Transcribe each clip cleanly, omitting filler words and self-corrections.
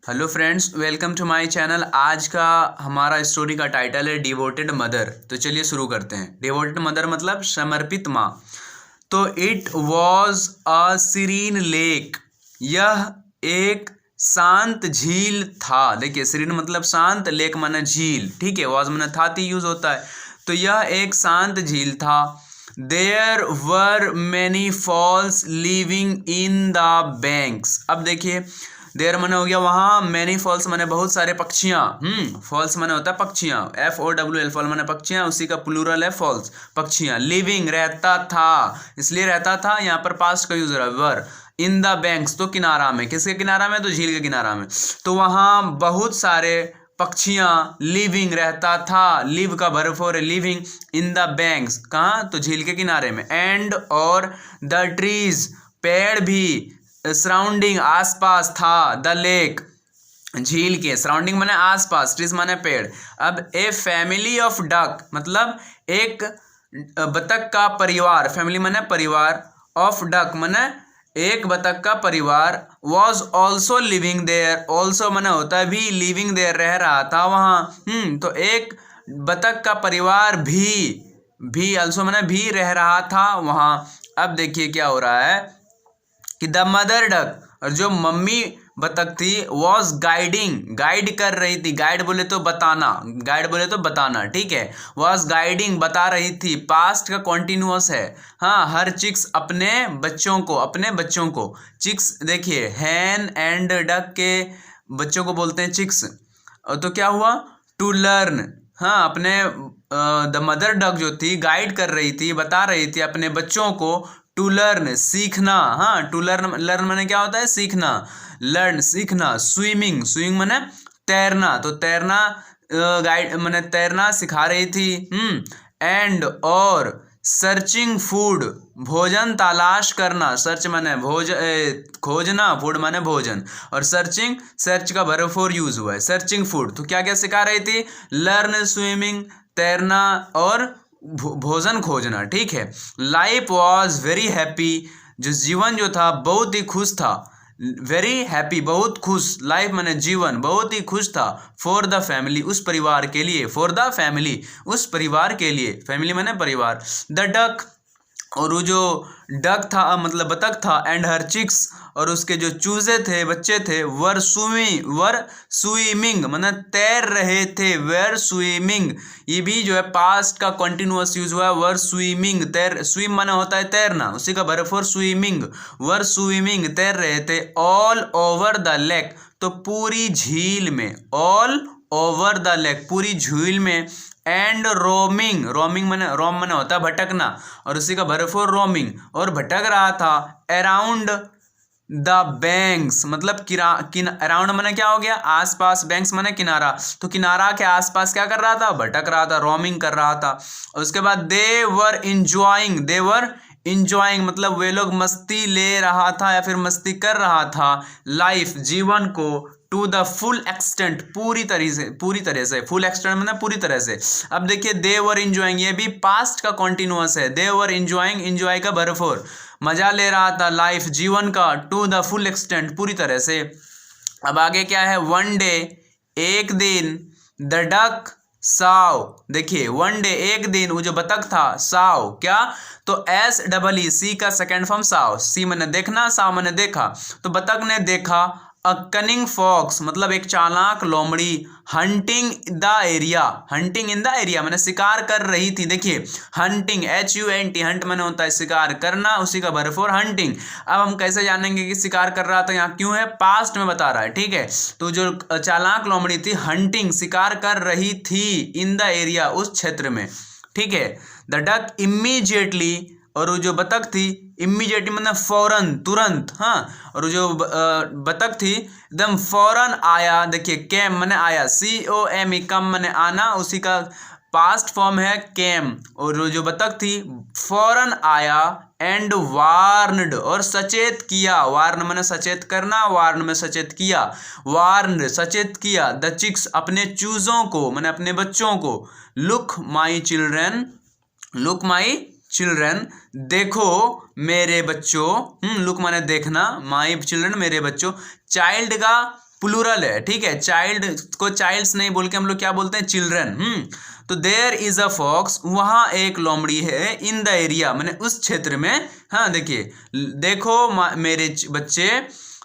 Hello friends, welcome to my channel. आज का हमारा स्टोरी का टाइटल है डिवोटेड मदर। तो चलिए शुरू करते हैं। डिवोटेड मदर मतलब समर्पित माँ। तो it was a serine lake, यह एक शांत झील था। देखिए, सीरीन मतलब शांत, लेक माने झील, ठीक है। वॉज माने था, ती यूज होता है। तो यह एक शांत झील था। There were many fowls living in the banks. अब देखिए, देयर माने हो गया वहाँ, मैनी फॉल्स माने बहुत सारे पक्षियाँ। फॉल्स माने होता है पक्षियाँ, FOWL, फॉल माने पक्षियाँ, उसी का प्लूरल है फॉल्स, पक्षियाँ। लिविंग रहता था, इसलिए रहता था, यहाँ पर पास्ट का यूज रहा है। वर इन द बैंक्स तो किनारा में, किसके किनारा में? तो झील के किनारा में। तो वहाँ बहुत सारे पक्षियाँ, लिविंग रहता था, लिव का verb for living, in the banks कहाँ? तो झील के किनारे में। एंड और द ट्रीज, पेड़ भी, सराउंडिंग आसपास था, द लेक झील के, सराउंडिंग माने आसपास, ट्रीज माने पेड़। अब ए फैमिली ऑफ डक मतलब एक बतख का परिवार, फैमिली माने परिवार, ऑफ डक माने एक बतख का परिवार, was also living there, also माने होता है भी, लिविंग देयर रह रहा था वहाँ। तो एक बतख का परिवार भी ऑल्सो माने भी रह रहा था वहाँ। अब देखिए क्या हो रहा है कि द मदर डक, और जो मम्मी बतख थी, वॉज गाइडिंग, गाइड कर रही थी। गाइड बोले तो बताना, गाइड बोले तो बताना, ठीक है। वॉज गाइडिंग, बता रही थी, पास्ट का कॉन्टिन्यूअस है। हाँ, हर चिक्स अपने बच्चों को, अपने बच्चों को, चिक्स देखिए हैन एंड डक के बच्चों को बोलते हैं चिक्स। तो क्या हुआ? टू लर्न, हाँ, अपने द मदर डक जो थी गाइड कर रही थी, बता रही थी अपने बच्चों को, टू लर्न सीखना। हाँ, टू लर्न, लर्न माने क्या होता है? सीखना, लर्न सीखना। स्विमिंग, स्विमिंग माने तैरना, तो तैरना गाइड माने तैरना सिखा रही थी। एंड और सर्चिंग फूड, भोजन तलाश करना, सर्च माने खोजना, फूड माने भोजन, और सर्चिंग, सर्च का वर्ब फॉर यूज हुआ है, सर्चिंग फूड। तो क्या क्या सिखा रही थी? लर्न स्विमिंग, तैरना, और भोजन खोजना, ठीक है। लाइफ वॉज वेरी हैप्पी, जो जीवन जो था बहुत ही खुश था। वेरी हैप्पी, बहुत खुश, लाइफ माने जीवन, बहुत ही खुश था। फॉर द फैमिली, उस परिवार के लिए, फॉर द फैमिली, उस परिवार के लिए, फैमिली माने परिवार। द डक, और वो जो डक था मतलब बतख था, एंड हर चिक्स, और उसके जो चूजे थे, बच्चे थे, वर स्विमिंग माने तैर रहे थे, वेर स्विमिंग, ये भी जो है पास्ट का कंटिन्यूअस यूज हुआ है। वर स्विमिंग, तैर, स्विम माने होता है तैरना, उसी का verb for swimming, were swimming, तैर रहे थे। ऑल ओवर द लेक, तो पूरी झील में, ऑल ओवर द लेक, पूरी झील में। एंड रोमिंग, रोमिंग माने, रोम माने होता है भटकना, और उसी का वर्ब फॉर रोमिंग, और भटक रहा था। अराउंड द बैंक्स मतलब अराउंड माने क्या हो गया? आसपास, बैंक्स माने किनारा, तो किनारा के आसपास क्या कर रहा था? भटक रहा था, रोमिंग कर रहा था। और उसके बाद दे वर इंजॉइंग मतलब वे लोग मस्ती ले रहा था या फिर मस्ती कर रहा था, लाइफ जीवन को, टू द फुल एक्सटेंट, पूरी तरह से, फुल एक्सटेंट मतलब पूरी तरह से। अब देखिए, दे वर इंजॉइंग, ये भी पास्ट का कॉन्टिन्यूअस है। दे वर इंजॉइंग, इंजॉय का वर्ब फॉर, मजा ले रहा था, लाइफ जीवन का, टू द फुल एक्सटेंट, पूरी तरह से। अब आगे क्या है? वन डे, एक दिन, द डक साव, देखिए वन डे एक दिन, वो जो बतख था, साव क्या? तो SEE का सेकेंड फॉर्म साव, सी मैंने देखना, साव मैंने देखा। तो बतख ने देखा अ कनिंग फॉक्स मतलब एक चालाक लोमड़ी, hunting the area, hunting in the area मैंने शिकार कर रही थी। देखिए हंटिंग, HUNT, हंट मैंने होता है शिकार करना, उसी का वर्ब फॉर हंटिंग। अब हम कैसे जानेंगे कि शिकार कर रहा था? यहाँ क्यों है? पास्ट में बता रहा है, ठीक है। तो जो चालाक लोमड़ी थी, हंटिंग शिकार कर रही थी, इन द एरिया उस क्षेत्र में, ठीक है। द डक इमीजिएटली, और वो जो बतख थी, इमीडिएटली मतलब फौरन, तुरंत, हाँ, और जो बतख थी एकदम फौरन आया। देखिए कैम मैंने आया, COME, कम मैंने आना, उसी का पास्ट फॉर्म है कैम। और जो बतख थी फौरन आया, एंड वार्नड, और सचेत किया, वार्न मैंने सचेत करना, वार्न में सचेत किया, वार्न सचेत किया, द चिक्स अपने चूजों को, मैंने अपने बच्चों को, look my children, look my children, देखो मेरे बच्चों, लुक माने देखना, माई चिल्ड्रन मेरे बच्चों। चाइल्ड का प्लूरल है, ठीक है। चाइल्ड को चाइल्ड्स नहीं बोल के हम लोग क्या बोलते हैं, चिल्ड्रन। तो देयर इज अ फॉक्स, वहाँ एक लोमड़ी है, इन द एरिया मैंने उस क्षेत्र में। हाँ देखिए, देखो मेरे बच्चे,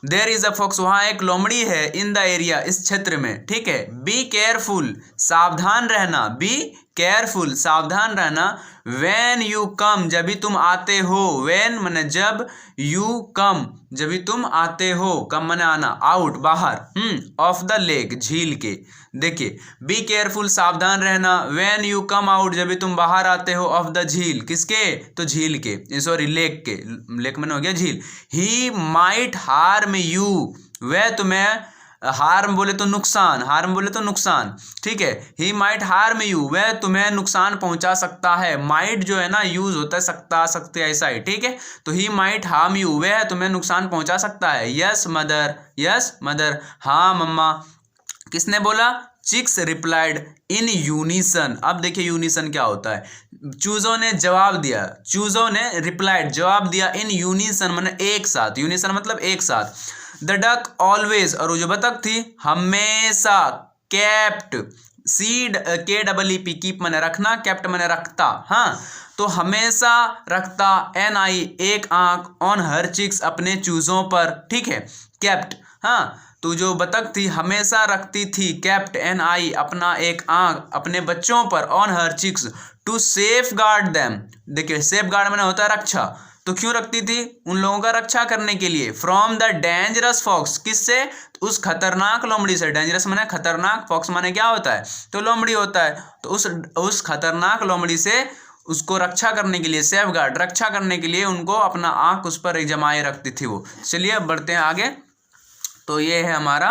देयर इज अ फॉक्स, वहाँ एक लोमड़ी है, इन द एरिया इस क्षेत्र में, ठीक है। बी केयरफुल, सावधान रहना, बी केयरफुल, सावधान रहना। व्हेन यू कम, जब भी तुम आते हो, व्हेन माने जब, यू कम जब भी तुम आते हो, कम माने आना, आउट बाहर, ऑफ द लेक झील के। देखिए, बी केयरफुल, सावधान रहना, व्हेन यू कम आउट, जब भी तुम बाहर आते हो, ऑफ द झील, किसके, तो झील के, सॉरी लेक के, लेक माने हो गया झील। ही माइट हार्म यू, वह तुम्हें, हार्म बोले तो नुकसान, हार्म बोले तो नुकसान, ठीक है। ही माइट हार्म यू, वह तुम्हें नुकसान पहुंचा सकता है। माइट जो है ना यूज होता है सकता, सकते ऐसा ही, ठीक है। तो ही माइट हार्म यू, वह तुम्हें नुकसान पहुंचा सकता है। यस मदर, यस मदर, हाँ मम्मा। किसने बोला, चिक्स रिप्लाइड इन यूनिसन। अब देखिए यूनिसन क्या होता है, चूजों ने जवाब दिया, चूजों ने रिप्लाइड जवाब दिया, इन यूनिसन माने एक साथ, यूनिसन मतलब एक साथ। द डक ऑलवेज, और वो जो बतख थी हमेशा, केप्ट, सी के डबल ई पी, कीप माने रखना, केप्ट माने रखता, हाँ। तो हमेशा रखता, एन आई एक आंख, ऑन हर चिक्स अपने चूजों पर, ठीक है, केप्ट, हाँ। तो जो बतख थी हमेशा रखती थी, केप्ट एन आई अपना एक आंख अपने बच्चों पर, on her chicks, to safeguard them. देखिए सेफ गार्ड माने होता है रक्षा, तो क्यों रखती थी, उन लोगों का रक्षा करने के लिए। फ्रॉम द डेंजरस फॉक्स, किससे, उस खतरनाक लोमड़ी से। डेंजरस माने खतरनाक, फॉक्स माने क्या होता है, तो लोमड़ी होता है। तो उस खतरनाक लोमड़ी से उसको रक्षा करने के लिए, सेफ गार्ड, रक्षा करने के लिए उनको अपना आंख उस पर जमाए रखती थी वो। चलिए अब बढ़ते हैं आगे। तो ये है हमारा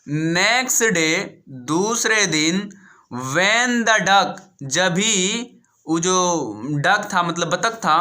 नेक्स्ट डे, दूसरे दिन, व्हेन द डक, जब भी वो जो डक था मतलब बतख था,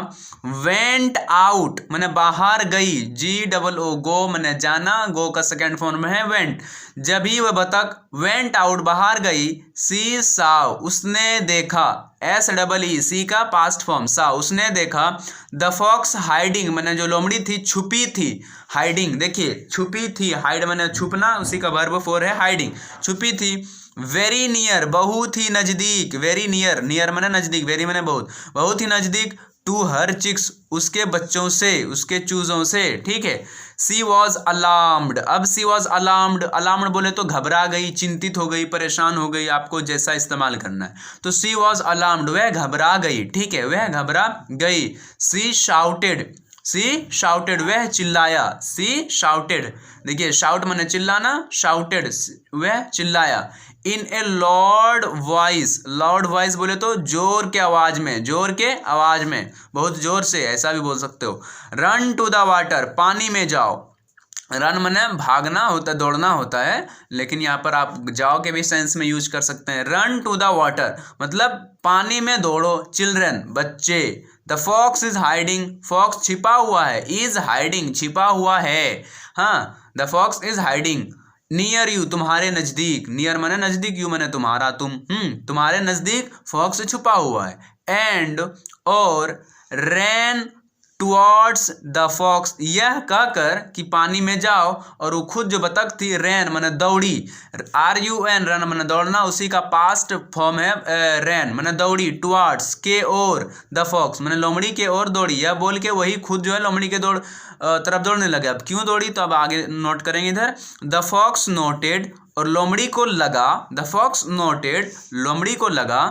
वेंट आउट माने बाहर गई, जी डबल ओ, गो माने जाना, गो का सेकेंड फॉर्म में है वेंट। जब ही वह बतख वेंट आउट बाहर गई, सी साव, उसने देखा, एस डबल ई, सी का पास्ट फॉर्म, सा उसने देखा, द फॉक्स हाइडिंग माने जो लोमड़ी थी छुपी थी, हाइडिंग देखिए छुपी थी, हाइड माने छुपना, उसी का वर्ब फॉर्म है हाइडिंग, छुपी थी। वेरी नियर, बहुत ही नजदीक, वेरी नियर, नियर माने नजदीक, वेरी माने बहुत, बहुत ही नजदीक, टू हर चिक्स, उसके बच्चों से, उसके चूजों से, ठीक है। सी वॉज अलार्म्ड, अब सी वॉज अलार्म्ड, अलार्म्ड बोले तो घबरा गई, चिंतित हो गई, परेशान हो गई, आपको जैसा इस्तेमाल करना है। तो सी वॉज अलार्म्ड, वह घबरा गई, ठीक है, वह घबरा गई। सी शाउटेड, सी शाउटेड, वह चिल्लाया, सी शाउटेड, देखिए शाउट माने चिल्लाना, शाउटेड वह चिल्लाया। In a loud voice, loud voice बोले तो जोर के आवाज में, जोर के आवाज में, बहुत जोर से, ऐसा भी बोल सकते हो। रन टू द वाटर, पानी में जाओ, रन माने भागना होता है, दौड़ना होता है, लेकिन यहाँ पर आप जाओ के भी सेंस में यूज कर सकते हैं। रन टू द वाटर मतलब पानी में दौड़ो, चिल्ड्रन बच्चे। The fox is hiding, fox छिपा हुआ है, इज हाइडिंग छिपा हुआ है, हाँ। The fox is hiding near you, तुम्हारे नजदीक, नियर माने नजदीक, यू माने तुम्हारा, तुम, तुम्हारे नजदीक फॉक्स छुपा हुआ है। एंड और रैन टुवर्ड्स द फॉक्स, यह कहकर कि पानी में जाओ, और वो खुद जो बतख थी रैन माने दौड़ी, आर यू एन, रन माने दौड़ना, उसी का पास्ट फॉर्म है रैन माने दौड़ी, टुवर्ड्स के ओर, द फॉक्स माने लोमड़ी के ओर दौड़ी, यह बोल के वही खुद जो है लोमड़ी के तरफ दौड़ने लगे। अब क्यों दौड़ी तो अब आगे नोट करेंगे इधर। द फॉक्स नोटेड, और लोमड़ी को लगा, द फॉक्स नोटेड, लोमड़ी को लगा,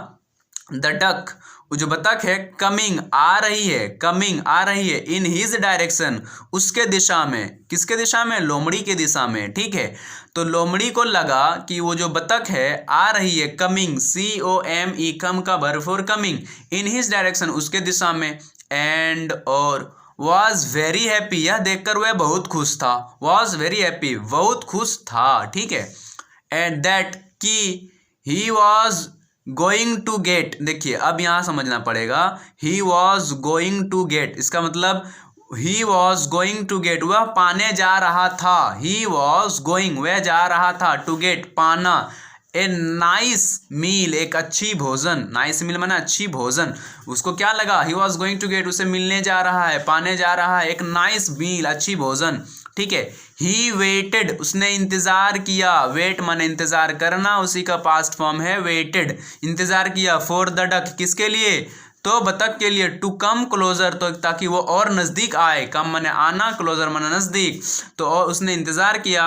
द डक वो जो बतख है कमिंग आ रही है, कमिंग आ रही है, इन हिज डायरेक्शन उसके दिशा में, किसके दिशा में, लोमड़ी के दिशा में, ठीक है। तो लोमड़ी को लगा कि वो जो बतख है आ रही है, कमिंग, सी ओ एम ई, कम का verb for coming, in his direction उसके दिशा में। एंड और वॉज वेरी हैप्पी, यह देखकर वह बहुत खुश था, वॉज वेरी हैप्पी बहुत खुश था, ठीक है। एंड दैट की he was going to get, देखिए अब यहाँ समझना पड़ेगा, he was going to get, इसका मतलब he was going to get, वह पाने जा रहा था, ही वॉज गोइंग वह जा रहा था, टू गेट पाना, ए नाइस मील एक अच्छी भोजन, नाइस मील माना अच्छी भोजन, उसको क्या लगा, he was going to get उसे मिलने जा रहा है, पाने जा रहा है एक नाइस मील अच्छी भोजन, ठीक है। ही वेटेड, उसने इंतजार किया, वेट माने इंतजार करना, उसी का पास्ट फॉर्म है वेटेड, इंतजार किया। फॉर द डक, किसके लिए, तो बतख के लिए। टू कम क्लोजर, तो ताकि वो और नज़दीक आए, कम माने आना, क्लोजर माने नज़दीक, तो और उसने इंतजार किया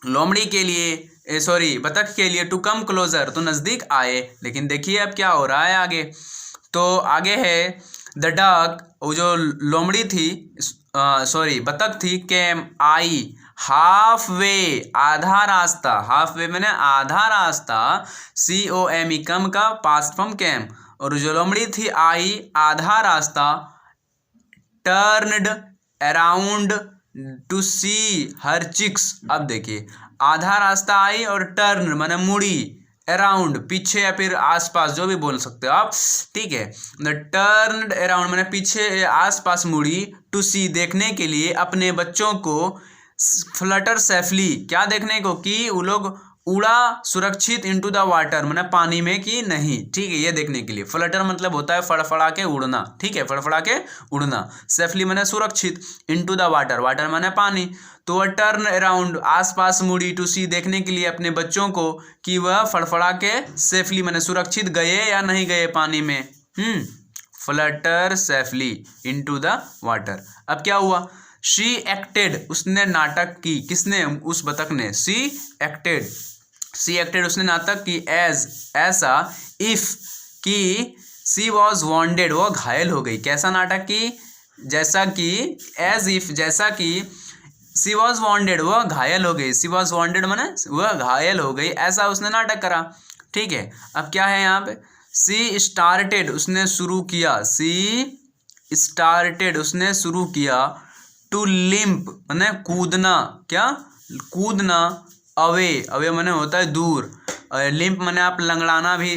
लोमड़ी के लिए, सॉरी बतख के लिए, टू कम क्लोजर, तो नज़दीक आए। लेकिन देखिए अब क्या हो रहा है आगे, तो आगे है द डक, वो जो लोमड़ी थी, सॉरी बतख थी, कैम आई, हाफ वे, आधा रास्ता, हाफ वे मैंने आधा रास्ता, COME कम का पास्ट फॉर्म कैम, और जो लोमड़ी थी आई आधा रास्ता, टर्नड अराउंड टू सी हर चिक्स। अब देखिए आधा रास्ता आई और टर्न माने मुड़ी, अराउंड पीछे या फिर आसपास, जो भी बोल सकते हो आप, ठीक है। द टर्नड अराउंड माने पीछे आसपास मुड़ी, टू सी देखने के लिए, अपने बच्चों को, फ्लटर सेफली क्या देखने को, कि वो लोग उड़ा सुरक्षित, इनटू द वाटर माने पानी में कि नहीं, ठीक है, ये देखने के लिए। फ्लटर मतलब होता है फड़फड़ा के उड़ना, ठीक है, फड़फड़ा के उड़ना। सेफली माने सुरक्षित, इनटू द वाटर, वाटर माने पानी। तो वह टर्न अराउंड आसपास मुड़ी, टू सी देखने के लिए अपने बच्चों को, कि वह फड़फड़ा के सेफली माने सुरक्षित गए या नहीं गए पानी में। Flutter safely into the water. अब क्या हुआ, शी एक्टेड, उसने नाटक की, किसने, उस बतख ने, शी एक्टेड उसने नाटक की, एज ऐसा, इफ कि, सी वॉज वॉन्डेड वो घायल हो गई। कैसा नाटक की, जैसा कि, एज इफ जैसा कि, सी वॉज वॉन्डेड वो घायल हो गई, सी वॉज वॉन्डेड माने वह घायल हो गई, ऐसा उसने नाटक करा, ठीक है। अब क्या है यहाँ पे, सी स्टार्टेड उसने शुरू किया, सी स्टार्टेड उसने शुरू किया, टू लिम्प माने कूदना, क्या कूदना, अवे माने होता है दूर, लिम्प माने आप लंगड़ाना भी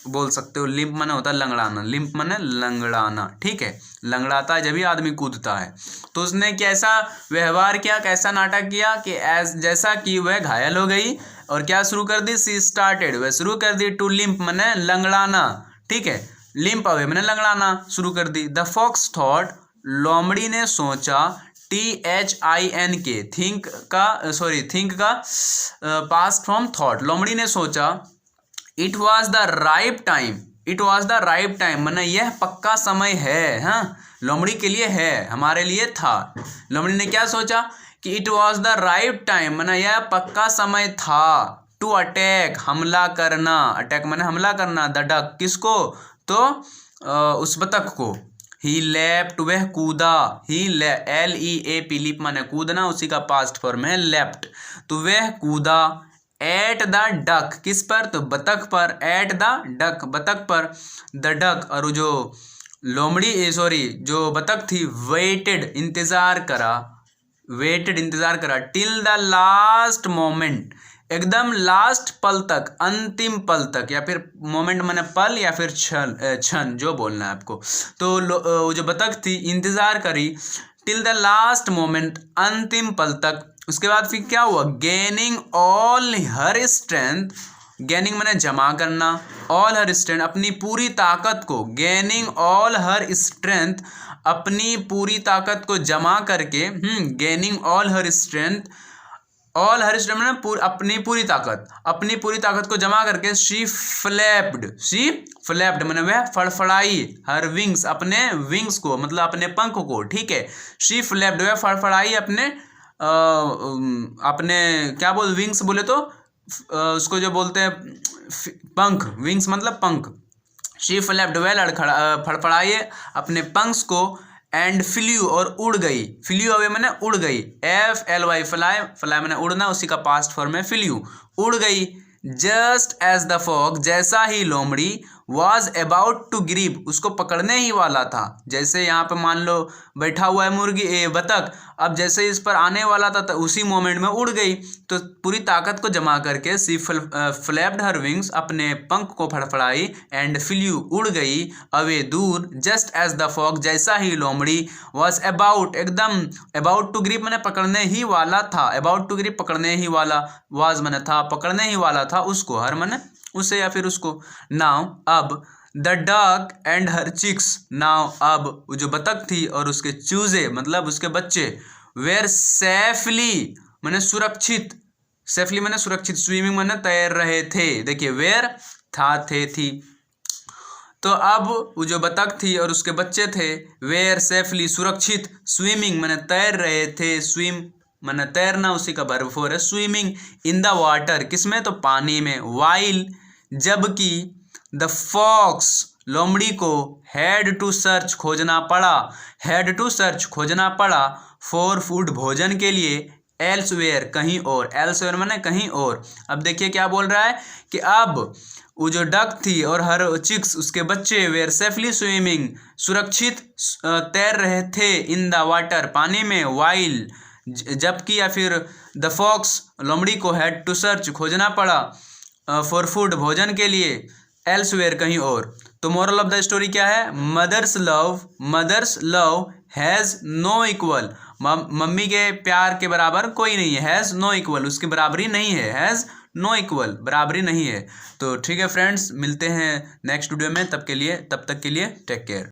बोल सकते हो, लिम्प माने होता है लंगड़ाना, लिम्प माने लंगड़ाना, ठीक है, लंगड़ाता है जब भी आदमी कूदता है। तो उसने कैसा व्यवहार किया, कैसा नाटक किया, कि एज जैसा कि वह घायल हो गई, और क्या शुरू कर दी, सी स्टार्टेड वह शुरू कर दी, टू लिम्प माने लंगड़ाना, ठीक है, लिम्प अवे माने लंगड़ाना शुरू कर दी। द फॉक्स थॉट, लोमड़ी ने सोचा, THINK थिंक का, सॉरी थिंक का पास्ट फ्रॉम थॉट, लोमड़ी ने सोचा, it was the right time, it was the right time माने यह पक्का समय है, हाँ लोमड़ी के लिए है, हमारे लिए था। लोमड़ी ने क्या सोचा, कि it was the right time माने यह पक्का समय था, टू अटैक हमला करना, अटैक माने हमला करना, द डक किसको, तो उस बतख को। ही लेफ्ट वह कूदा, ही LEAP लीप माने कूदना, उसी का पास्ट फॉर्म है लेफ्ट, तो वह कूदा, एट द डक किस पर, तो बतख पर, एट द डक बतख पर, द डक, और जो लोमड़ी सॉरी जो बतख थी, वेटेड इंतजार करा, वेटेड इंतजार करा, टिल द लास्ट मोमेंट एकदम लास्ट पल तक, अंतिम पल तक, या फिर मोमेंट माने पल या फिर क्षण जो बोलना है आपको। तो वो जो बतख थी इंतजार करी, टिल द लास्ट मोमेंट अंतिम पल तक। उसके बाद फिर क्या हुआ, gaining all her strength, gaining माने जमा करना, ऑल हर स्ट्रेंथ अपनी पूरी ताकत को, गेनिंग ऑल हर स्ट्रेंथ अपनी पूरी ताकत को जमा करके, gaining all her strength, all her strength में अपनी पूरी ताकत को जमा करके, शी फ्लैप्ड मैंने वह फड़फड़ाई, हर विंग्स अपने विंग्स को, मतलब अपने पंख को, ठीक है, शी फ्लैप्ड वह फड़फड़ाई अपने अपने क्या बोल, विंग्स बोले तो उसको जो बोलते हैं पंख, विंग्स मतलब पंख, शी फ्लैप्ड वह फड़फड़ाई अपने पंख को, एंड फ्ल्यू और उड़ गई, फ्ल्यू अवे मैंने उड़ गई, FLY फ्लाई, फ्लाई मैंने उड़ना, उसी का पास्ट फॉर्म है फ्ल्यू, उड़ गई। जस्ट एज द फॉक्स जैसा ही लोमड़ी, वॉज अबाउट टू ग्रीप उसको पकड़ने ही वाला था, जैसे यहाँ पे मान लो बैठा हुआ है मुर्गी बतख, अब जैसे इस पर आने वाला था तो उसी मोमेंट में उड़ गई, तो पूरी ताकत को जमा करके सी फ्लैप्ड हर विंग्स अपने पंख को फड़फड़ाई, एंड फ्ल्यू उड़ गई, अवे दूर, जस्ट एज द फॉक्स जैसा ही लोमड़ी, वॉज अबाउट एकदम, अबाउट टू ग्रीप मैंने पकड़ने ही वाला था, अबाउट टू ग्रीप पकड़ने ही वाला, वॉज मैंने था पकड़ने ही वाला था उसको, हर मैंने उसे या फिर उसको। नाउ अब the duck and her chicks, now अब जो बतख थी और उसके चूजे मतलब उसके बच्चे, वेयर सेफली माने सुरक्षित, सेफली माने सुरक्षित, स्विमिंग माने तैर रहे थे। देखिए वेयर था, थे, थी। तो अब वो जो बतख थी और उसके बच्चे थे, वेयर सेफली सुरक्षित, स्विमिंग माने तैर रहे थे, स्विम माने तैरना, उसी का वर्ब फोर है, स्विमिंग इन द वाटर, किसमें, तो पानी में, वाइल जबकि, द फॉक्स लोमड़ी को, हैड टू सर्च खोजना पड़ा, हैड टू सर्च खोजना पड़ा, फॉर फूड भोजन के लिए, एल्सवेयर कहीं और, एल्सवेयर माने कहीं और। अब देखिए क्या बोल रहा है कि अब वो जो डक थी और हर चिक्स उसके बच्चे, वेयर सेफली स्विमिंग सुरक्षित तैर रहे थे, इन द वाटर पानी में, वाइल जबकि, या फिर द फॉक्स लोमड़ी को, हैड टू सर्च खोजना पड़ा, फॉर फूड भोजन के लिए, एल्सवेयर कहीं और। तो मोरल ऑफ द स्टोरी क्या है, mother's love has no equal, mummy के प्यार के बराबर कोई नहीं है, हैज़ नो इक्वल, उसकी बराबरी नहीं है, हैज़ नो इक्वल बराबरी नहीं है। तो ठीक है फ्रेंड्स, मिलते हैं नेक्स्ट वीडियो में, तब तक के लिए टेक केयर।